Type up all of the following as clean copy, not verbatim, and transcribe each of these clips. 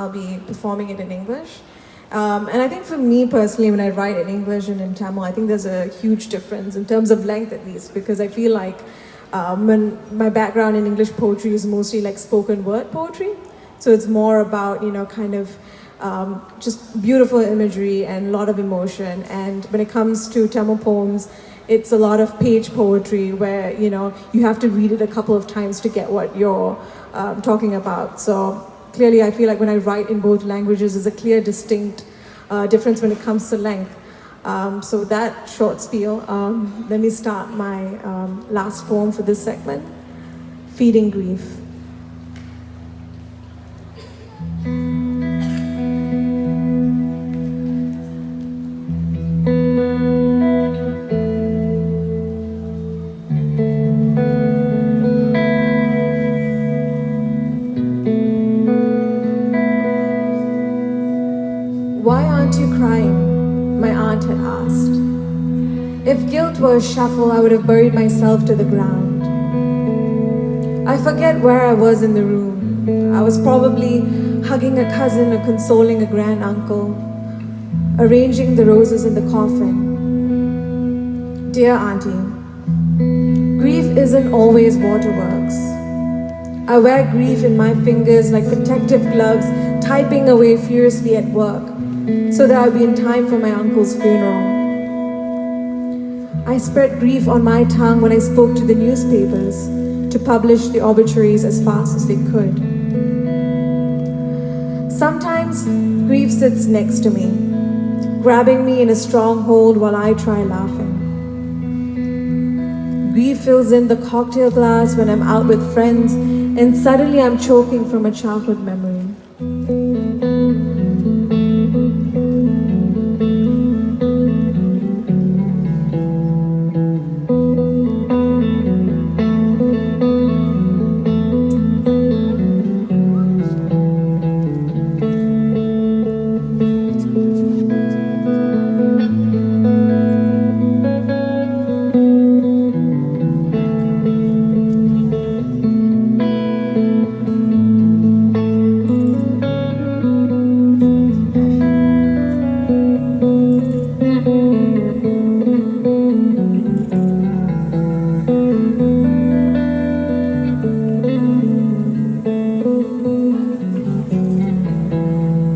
I'll be performing it in English. And I think for me personally, when I write in English and in Tamil, I think there's a huge difference in terms of length at least, because I feel like when my background in English poetry is mostly like spoken word poetry. So it's more about, kind of just beautiful imagery and a lot of emotion. And when it comes to Tamil poems, it's a lot of page poetry where, you have to read it a couple of times to get what you're talking about. So clearly, I feel like when I write in both languages, there's a clear, distinct difference when it comes to length. So that short spiel, let me start my last poem for this segment, Feeding Grief. Why aren't you crying? My aunt had asked. If guilt were a shuffle, I would have buried myself to the ground. I forget where I was in the room. I was probably hugging a cousin or consoling a grand uncle, arranging the roses in the coffin. Dear Auntie, grief isn't always waterworks. I wear grief in my fingers like protective gloves, typing away furiously at work, so that I'll be in time for my uncle's funeral. I spread grief on my tongue when I spoke to the newspapers to publish the obituaries as fast as they could. Sometimes grief sits next to me, grabbing me in a strong hold while I try laughing. Grief fills in the cocktail glass when I'm out with friends, and suddenly I'm choking from a childhood memory.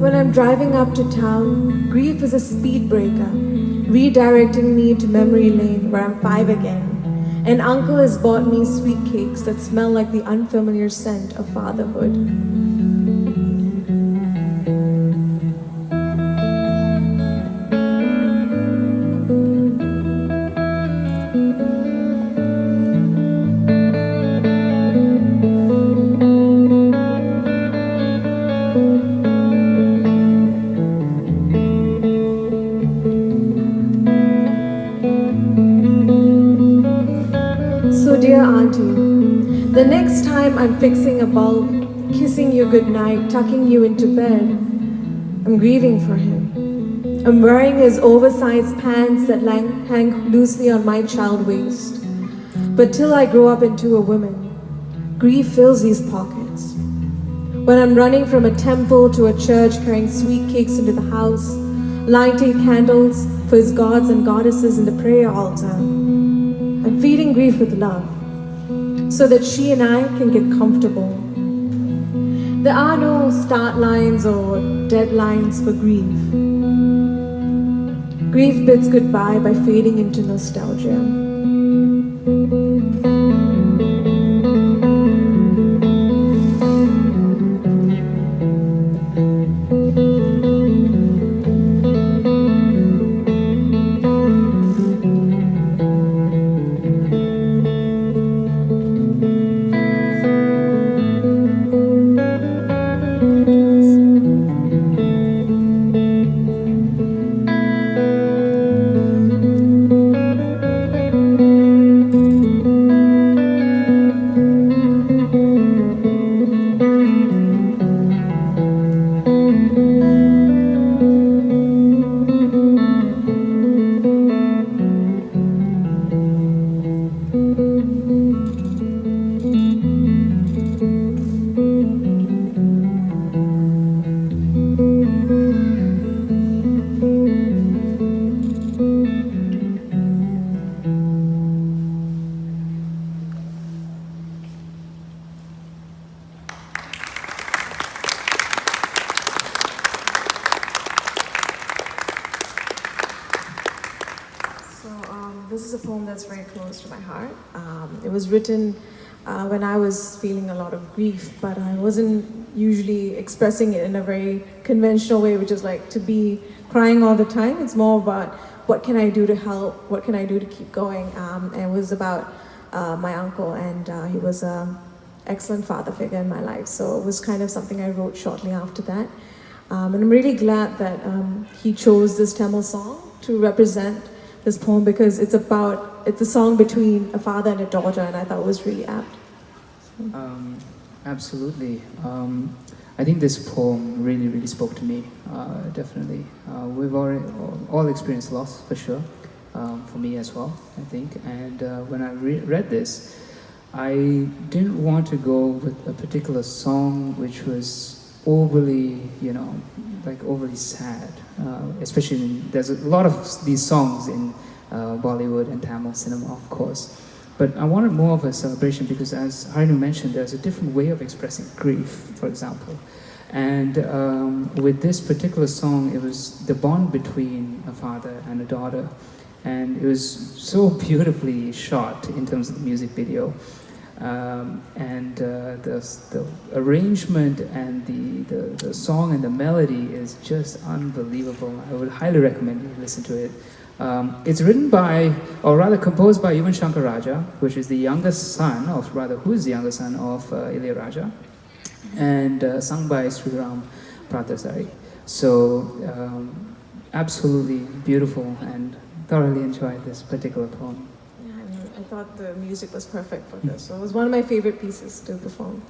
When I'm driving up to town, grief is a speed breaker, redirecting me to memory lane where I'm 5 again. And uncle has bought me sweet cakes that smell like the unfamiliar scent of fatherhood. So dear Auntie, the next time I'm fixing a bulb, kissing you goodnight, tucking you into bed, I'm grieving for him. I'm wearing his oversized pants that hang loosely on my child waist. But till I grow up into a woman, grief fills these pockets. When I'm running from a temple to a church carrying sweet cakes into the house, lighting candles for his gods and goddesses in the prayer altar, I'm feeding grief with love, so that she and I can get comfortable. There are no start lines or deadlines for grief. Grief bids goodbye by fading into nostalgia. this is a poem that's very close to my heart. It was written when I was feeling a lot of grief, but I wasn't usually expressing it in a very conventional way, which is like to be crying all the time. It's more about what can I do to help, what can I do to keep going. And it was about my uncle, and he was an excellent father figure in my life. So it was kind of something I wrote shortly after that. And I'm really glad that he chose this Tamil song to represent this poem, because it's a song between a father and a daughter, and I thought it was really apt. Absolutely. I think this poem really, really spoke to me, definitely. We've all experienced loss, for sure, for me as well, I think. And when I read this, I didn't want to go with a particular song which was overly, like overly sad. Especially, there's a lot of these songs in Bollywood and Tamil cinema, of course. But I wanted more of a celebration because, as Harinu mentioned, there's a different way of expressing grief, for example. And with this particular song, it was the bond between a father and a daughter. And it was so beautifully shot in terms of the music video. And the arrangement and the song and the melody is just unbelievable. I would highly recommend you listen to it. It's written by, or rather composed by Yuvan Shankar Raja, which is the youngest son of, rather, who is the youngest son of Ilayaraja, and sung by Sriram Pratasari. So, absolutely beautiful, and thoroughly enjoyed this particular poem. Yeah, I thought the music was perfect for this. So it was one of my favorite pieces to perform.